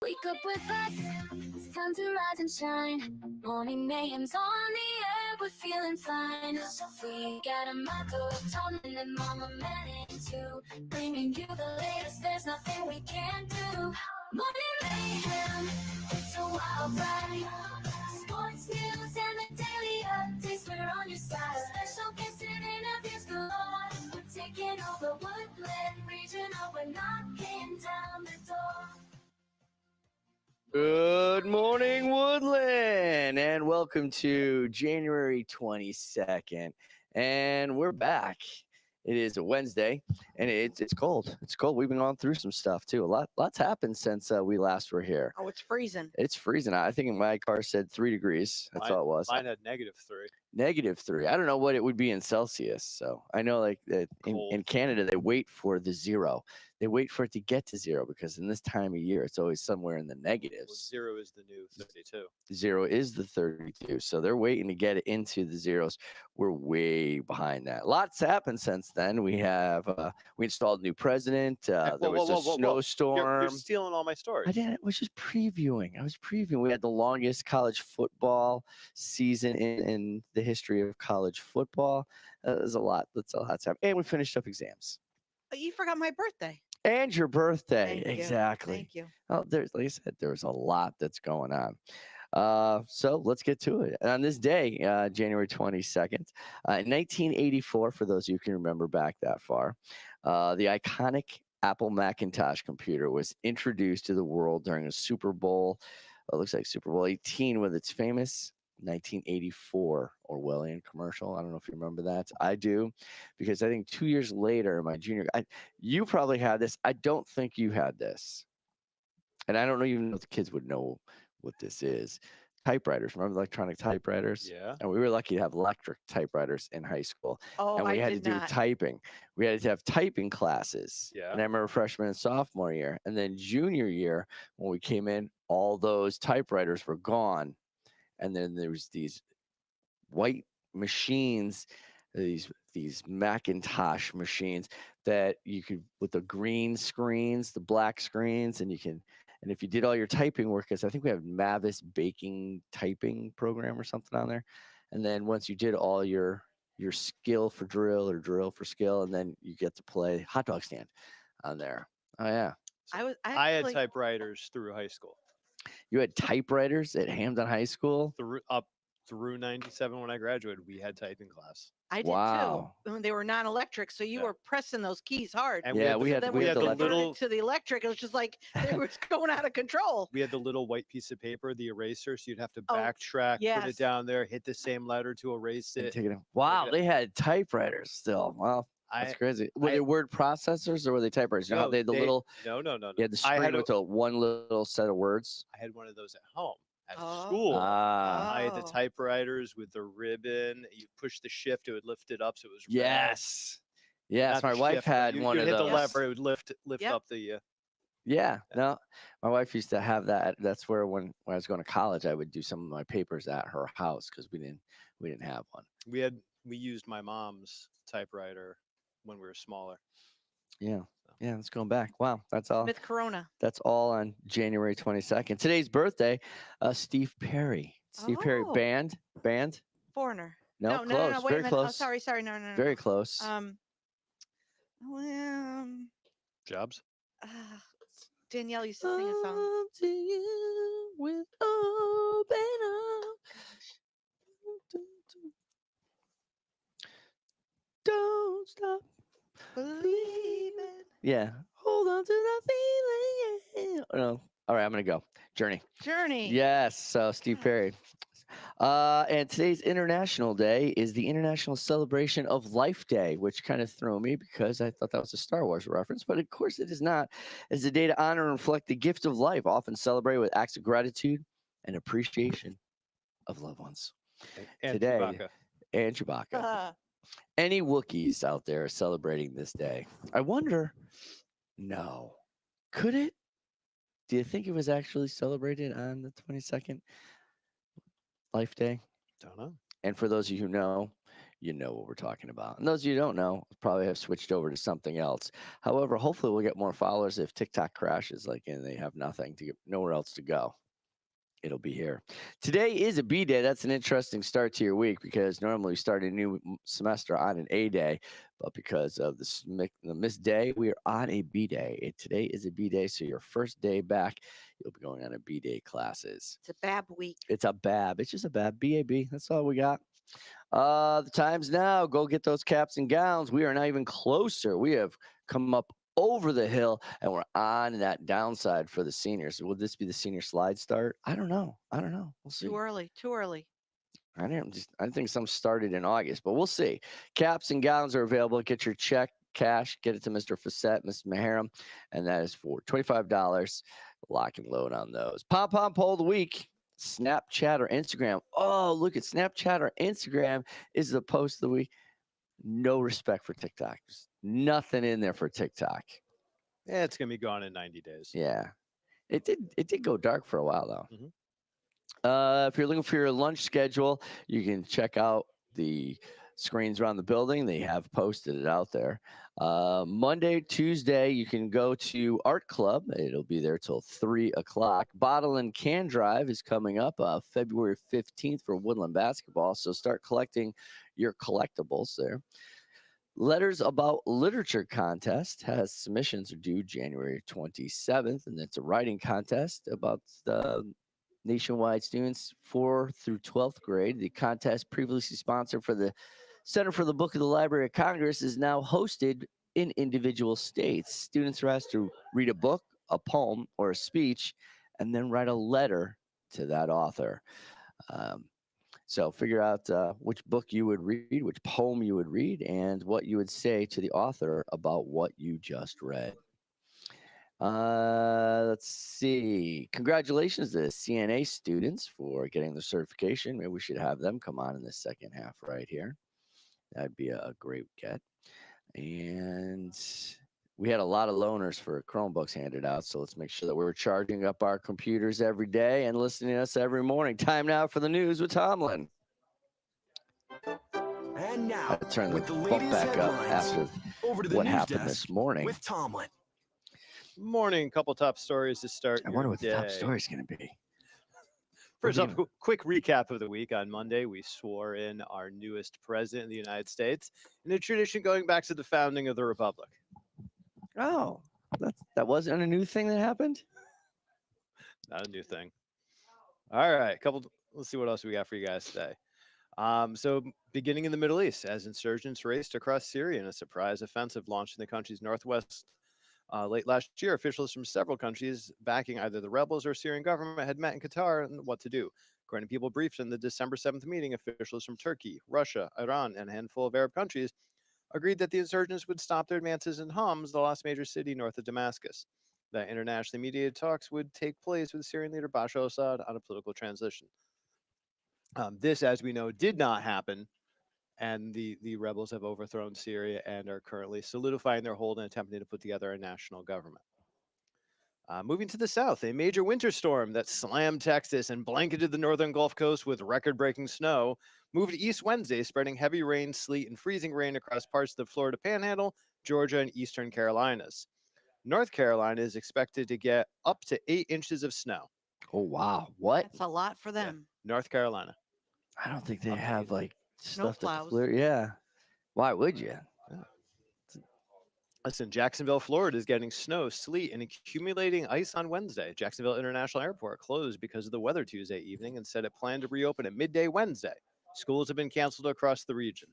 Wake up with us, it's time to rise and shine. Morning mayhem's on the air, we're feeling fine. We got a motto, Tony and Mama Man too. Bringing you the latest, there's nothing we can't do. Morning mayhem, it's a wild ride. Sports news and the daily updates, we're on your side. Special guests and interviews galore. We're taking over Woodland Regional, we're knocking down the door. Good morning, Woodland, and welcome to January 22nd. And we're back. It is a Wednesday, and it's cold. It's cold. We've been going through some stuff too. Lots happened since we last were here. Oh, it's freezing. It's freezing. I think my car said 3 degrees. That's all it was. Mine had -3. -3. I don't know what it would be in Celsius. So I know, like in Canada, they wait for the zero. They wait for it to get to zero because in this time of year, it's always somewhere in the negatives. 0 is the new 32. Zero is the 32. So they're waiting to get it into the zeros. We're way behind that. Lots happened since then. We installed a new president. There was a snowstorm. You're stealing all my stories. I didn't. I was just previewing. We had the longest college football season in the history of college football. There's a lot. That's a lot's happened. And we finished up exams. Oh, you forgot my birthday. And your birthday. Thank you. Exactly. Thank you. Oh, like I said, there's a lot that's going on. So let's get to it. On this day, January 22nd, in 1984, for those of you who can remember back that far, the iconic Apple Macintosh computer was introduced to the world during a Super Bowl. It looks like Super Bowl 18 with its famous 1984 Orwellian commercial. I don't know if you remember that. I do, because I think 2 years later, my junior, you probably had this. I don't think you had this. And I don't even know if the kids would know what this is. Typewriters. Remember electronic typewriters? Yeah. And we were lucky to have electric typewriters in high school. Oh, and we I had did to do not. typing. We had to have typing classes. Yeah. And I remember freshman and sophomore year. And then junior year, when we came in, all those typewriters were gone. And then there was these white machines, these Macintosh machines that you could, with the green screens, the black screens, and if you did all your typing work, because I think we have Mavis baking typing program or something on there. And then once you did all your skill for drill or drill for skill, and then you get to play hot dog stand on there. Oh yeah. I had typewriters through high school. You had typewriters at Hampton High School? Up through 97 when I graduated, we had typing class. I did Wow. too. When they were non-electric, so you Yeah. were pressing those keys hard. And Yeah, we had then the, when we had you the converted little to the electric, it was just like they were going out of control. we had the little white piece of paper, the eraser, so you'd have to Oh, backtrack, put yes. it down there, hit the same letter to erase And it. take it out. Wow, it- they had typewriters still. Wow, that's crazy. Were they word processors or were they typewriters? You know how they had the little, No. you had the I screen had, with the one little set of words? I had one of those at home. At Oh. school. Ah, I had the Oh. typewriters with the ribbon. You push the shift, it would lift it up, so it was red. yes. Yes, Not my the wife shift, but had you, one you of hit those. the lever, it would lift Yep. up the. Yeah, no, my wife used to have that. That's where when I was going to college, I would do some of my papers at her house because we didn't have one. We used my mom's typewriter when we were smaller. Yeah, yeah, it's going back. Wow, that's all. Smith Corona. That's all on January 22nd. Today's birthday, Steve Perry. Steve Perry Oh. band. Foreigner. No, No, close. wait a Very minute. close. Oh, sorry. No. Very close. Jobs? Danielle used to sing a song. Come to you with open arms. Don't stop Believing. Yeah. Hold on to that feeling. Yeah. No. All right, I'm gonna go. Journey. Journey. Yes. So Steve Gosh. Perry. And today's International Day is the International Celebration of Life Day, which kind of threw me because I thought that was a Star Wars reference, but of course it is not. It's a day to honor and reflect the gift of life, often celebrated with acts of gratitude and appreciation of loved ones. And Today, Chewbacca. And Chewbacca. Any Wookiees out there celebrating this day? I wonder, no. Could it? Do you think it was actually celebrated on the 22nd? Life Day? Don't know. And for those of you who know, you know what we're talking about. And those of you who don't know probably have switched over to something else. However, hopefully we'll get more followers if TikTok crashes, like, and they have nothing to get, nowhere else to go. It'll be here. Today is a B day. That's an interesting start to your week because normally we start a new semester on an A day, but because of the missed day, we are on a B day. Today is a B day, so your first day back, you'll be going on a B day classes. It's a bab week. It's a BAB. It's just a BAB. BAB. That's all we got. The time's now. Go get those caps and gowns. We are not even closer. We have come up over the hill and we're on that downside for the seniors. Will this be the senior slide start? I don't know. We'll see. Too early. Too early. I think some started in August, but we'll see. Caps and gowns are available. Get your check, cash, get it to Mr. Facette, Mr. Maharam, and that is for $25. Lock and load on those. Pom Pom poll of the week. Snapchat or Instagram. Oh, look at Snapchat or Instagram is the post of the week. No respect for TikTok. There's nothing in there for TikTok. Yeah, it's gonna be gone in 90 days. Yeah. It did go dark for a while though. Mhm. If you're looking for your lunch schedule, you can check out the screens around the building. They have posted it out there. Monday, Tuesday, you can go to Art Club. It'll be there till 3 o'clock. Bottle and Can Drive is coming up February 15th for Woodland basketball. So start collecting your collectibles there. Letters About Literature contest has submissions are due January 27th, and it's a writing contest about nationwide students 4th through 12th grade. The contest, previously sponsored for the Center for the Book of the Library of Congress, is now hosted in individual states. Students are asked to read a book, a poem, or a speech, and then write a letter to that author. So figure out which book you would read, which poem you would read, and what you would say to the author about what you just read. Let's see. Congratulations to the CNA students for getting the certification. Maybe we should have them come on in the second half right here. That'd be a great get. And we had a lot of loaners for Chromebooks handed out, so let's make sure that we're charging up our computers every day and listening to us every morning. Time now for the news with Tomlin. And now, I turned with the the bump latest back up headlines, after over to the what news happened desk this morning. with Tomlin. Morning, couple top stories to start. I your wonder what the top day. story is going to be. First What off, do quick recap of the week. On Monday, we swore in our newest president of the United States, in a tradition going back to the founding of the Republic. Oh, that wasn't a new thing that happened? Not a new thing. All right, let's see what else we got for you guys today. So beginning in the Middle East, as insurgents raced across Syria in a surprise offensive launched in the country's northwest late last year, officials from several countries backing either the rebels or Syrian government had met in Qatar on what to do. According to People briefed in the December 7th meeting, officials from Turkey, Russia, Iran, and a handful of Arab countries agreed that the insurgents would stop their advances in Homs, the last major city north of Damascus. That internationally mediated talks would take place with Syrian leader Bashar al-Assad on a political transition. This, as we know, did not happen, and the rebels have overthrown Syria and are currently solidifying their hold and attempting to put together a national government. Moving to the south, a major winter storm that slammed Texas and blanketed the northern Gulf Coast with record-breaking snow moved east Wednesday, spreading heavy rain, sleet, and freezing rain across parts of the Florida Panhandle, Georgia, and eastern Carolinas. North Carolina is expected to get up to 8 inches of snow. Oh, wow. What? That's a lot for them. North Carolina. I don't think they Up to have 8. like stuff to Snowplows. clear. Yeah. Why would you? Listen, Jacksonville, Florida is getting snow, sleet, and accumulating ice on Wednesday. Jacksonville International Airport closed because of the weather Tuesday evening and said it planned to reopen at midday Wednesday. Schools have been canceled across the region.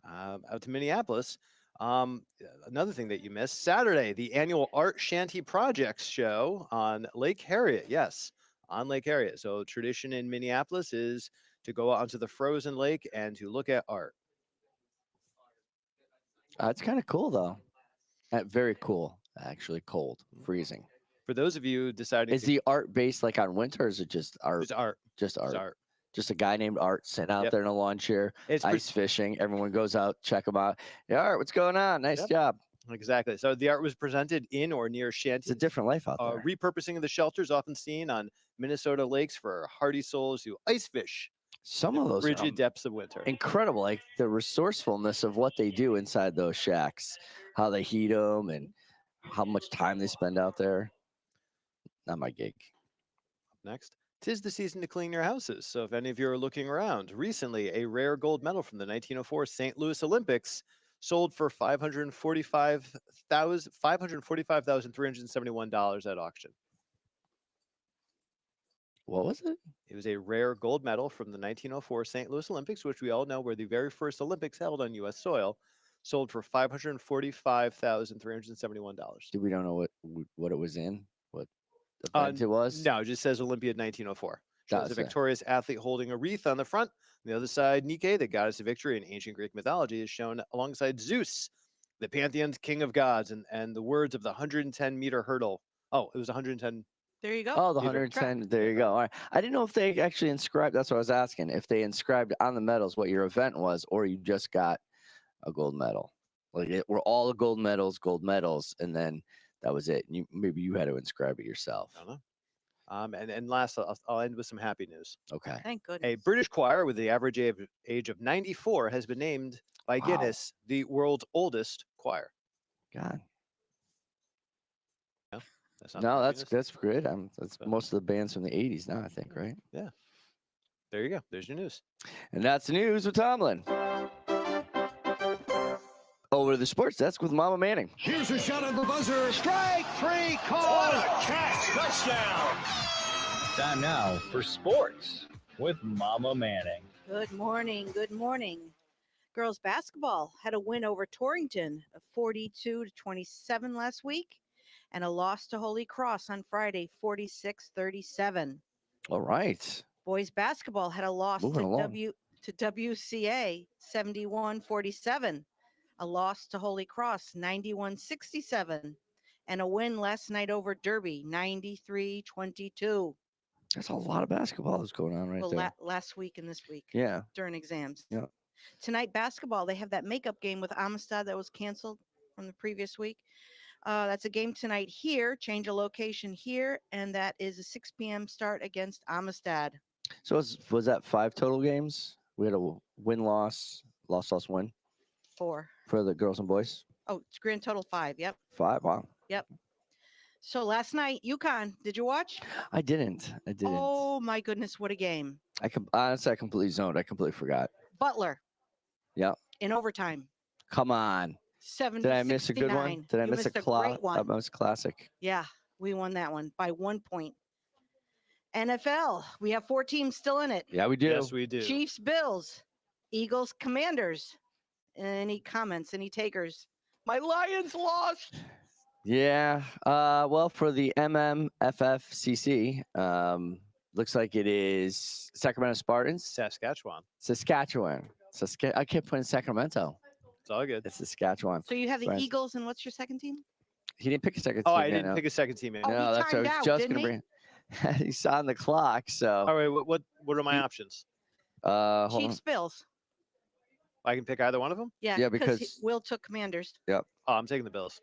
Out to Minneapolis. Another thing that you missed, Saturday, the annual Art Shanty Projects show on Lake Harriet. Yes, on Lake Harriet. So tradition in Minneapolis is to go out onto the frozen lake and to look at art. It's kind of cool though. Very cool. Actually, cold, freezing. For those of you deciding Is the art based like on winter, or is it just art? it's art. Just It's art. art. Just a guy named Art sitting out Yep. there in a lawn chair, It's pre- ice fishing. Everyone goes out, check him out. Yeah, Art, what's going on? Nice Yep. job. Exactly. So the art was presented in or near It's a shanties. different life out there. Repurposing of the shelters often seen on Minnesota lakes for hardy souls who ice fish Some the of those are frigid depths of winter. incredible, like the resourcefulness of what they do inside those shacks, how they heat them, and how much time they spend out there. Not my gig. Next. 'Tis the season to clean your houses. So if any of you are looking around, recently a rare gold medal from the 1904 St. Louis Olympics sold for $545,371 at auction. What was it? It was a rare gold medal from the 1904 St. Louis Olympics, which we all know were the very first Olympics held on U.S. soil, sold for $545,371. We don't know what it was in, what event it was. No, it just says Olympiad 1904. Shows a Gotcha. victorious athlete holding a wreath on the front. On the other side, Nike, the goddess of victory in ancient Greek mythology, is shown alongside Zeus, the pantheon's king of gods, and the words of the 110-meter hurdle. Oh, it was 110. There you go. Oh, the Either 110. There you go. All right. I didn't know if they actually inscribed. That's what I was asking. If they inscribed on the medals what your event was, or you just got a gold medal. Like it were all the gold medals, and then that was it. Maybe you had to inscribe it yourself. I don't know. And last, I'll end with some happy news. Okay. Thank goodness. A British choir with the average age of 94 has been named by Wow. Guinness the world's oldest choir. God. That's not No, bad that's news. that's good. That's So- most of the bands from the 80s now, I think, right? There you go. There's your news. And that's the news with Tomlin. Over to the sports desk with Mama Manning. Here's a shot at the buzzer. Strike three call. What a catch. Touchdown. Time now for sports with Mama Manning. Good morning. Good morning. Girls basketball had a win over Torrington of 42-27 last week and a loss to Holy Cross on Friday, 46-37. All right. Boys basketball had a loss Moving along. to WCA 71-47, a loss to Holy Cross 91-67, and a win last night over Derby 93-22. There's a lot of basketball that's going on right Well, there. last week and this week Yeah. during exams. Yeah. Tonight basketball, they have that makeup game with Amistad that was canceled from the previous week. That's a game tonight here, change of location here, and that is a 6 p.m. start against Amistad. So was that 5 total games? We had a win, loss, win 4. for the girls and boys. Oh, it's grand total 5. Yep. 5. Wow. So last night, UConn, did you watch? I didn't. Oh my goodness, what a game. Honestly, I completely zoned. I completely forgot. Butler. Yep. In overtime. Come on. 70 Did I miss a good one? Did I miss a great great one? classic? Yeah, we won that one by 1 point. NFL, we have 4 teams still in it. Yeah, we do. Yes, we do. Chiefs, Bills, Eagles, Commanders. Any comments? Any takers? My Lions lost. Yeah. Well, for the MMFFCC, looks like it is Sacramento Spartans, Saskatchewan. Saskatchewan. I kept putting Sacramento. It's all good. It's Saskatchewan. So you have the Right. Eagles, and what's your second team? He didn't pick a second Oh, team. I yet, didn't no. pick a second team. Oh, he No, that's what I timed was out, just didn't gonna bring. He's on the clock, so All right. What are my options? hold on. Chiefs, Bills. I can pick either one of them. Yeah, Yeah, because because- Will took Commanders. Oh, I'm taking the Bills.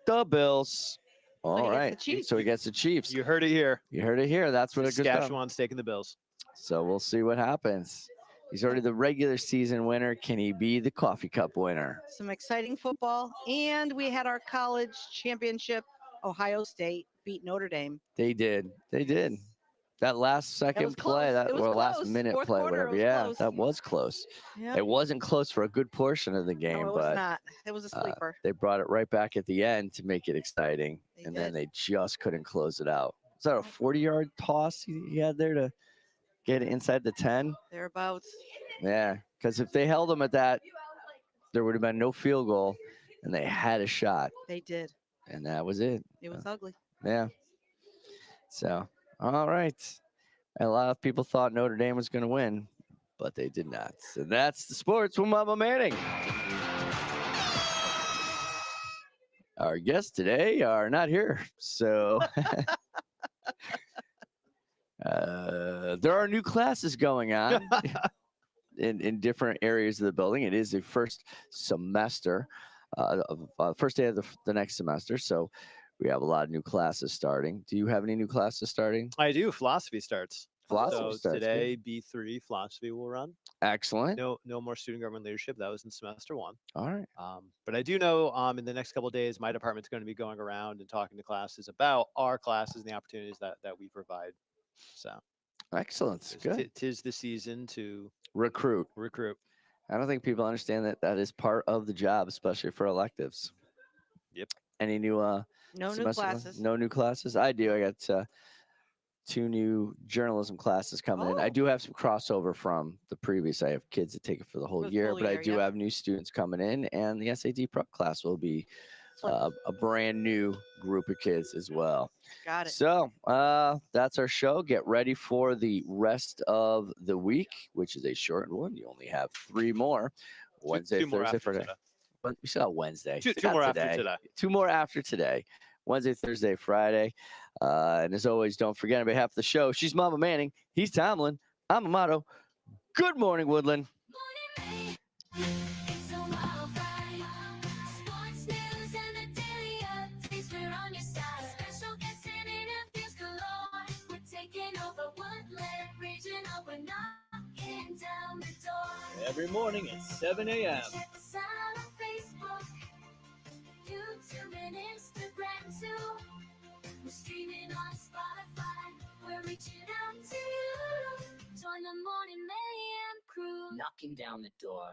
The Bills. All he gets the right. Chiefs. So he gets the Chiefs. You heard it here. You heard it here. That's what it goes down. Saskatchewan's taking the Bills. So we'll see what happens. He's already the regular season winner. Can he be the coffee cup winner? Some exciting football, and we had our college championship. Ohio State beat Notre Dame. They did. They did. That last second was play, close. that It was or last close. minute Fourth play, quarter, it whatever. was Yeah, close. that was close. Yeah, It wasn't close for a good portion of the game, no, it was but not. It was a sleeper. they brought it right back at the end to make it exciting, They and then did. they just couldn't close it out. Was that a 40-yard toss he had there to get it inside the 10? Thereabouts. Yeah, because if they held them at that, there would have been no field goal, and they had a shot, They did. and that was it. It was ugly. Yeah. So, all right. A lot of people thought Notre Dame was going to win, but they did not. So that's the sports with Mama Manning. Our guests today are not here, so there are new classes going on in different areas of the building. It is the first semester, first day of the next semester, so we have a lot of new classes starting. Do you have any new classes starting? I do. Philosophy starts. Philosophy So starts good. today, B3 philosophy will run. Excellent. No more student government leadership. That was in semester 1. All right. But I do know in the next couple of days, my department's going to be going around and talking to classes about our classes and the opportunities that we provide. So Excellent. Good. tis the season to Recruit. recruit. I don't think people understand that that is part of the job, especially for electives. Yep. Any new No new semester? classes. No new classes. I do. I got 2 new journalism classes coming in. I Oh. do have some crossover from the previous. I have kids that take it for the whole For the year, full but I year, do yep. have new students coming in, and the SAT prep class will be a brand new group of kids as well. Got it. So that's our show. Get ready for the rest of the week, which is a short one. You only have 3 more. Wednesday, two more Thursday, after Friday. today. But we still have Wednesday. Two Still got more after today. 2 more after today. Wednesday, Thursday, Friday. And as always, don't forget on behalf of the show, she's Mama Manning. He's Tomlin. I'm Amato. Good morning, Woodland. Morning it's a wild ride. Sports news and the daily updates, we're on your side. Special guests and interviews galore. We're taking over Woodland Regional. We're knocking down the door. Every morning at 7 a.m. Check us out on Facebook, YouTube, and Instagram too. We're streaming on Spotify. We're reaching out to you. Join the Morning Mayhem crew. Knocking down the door.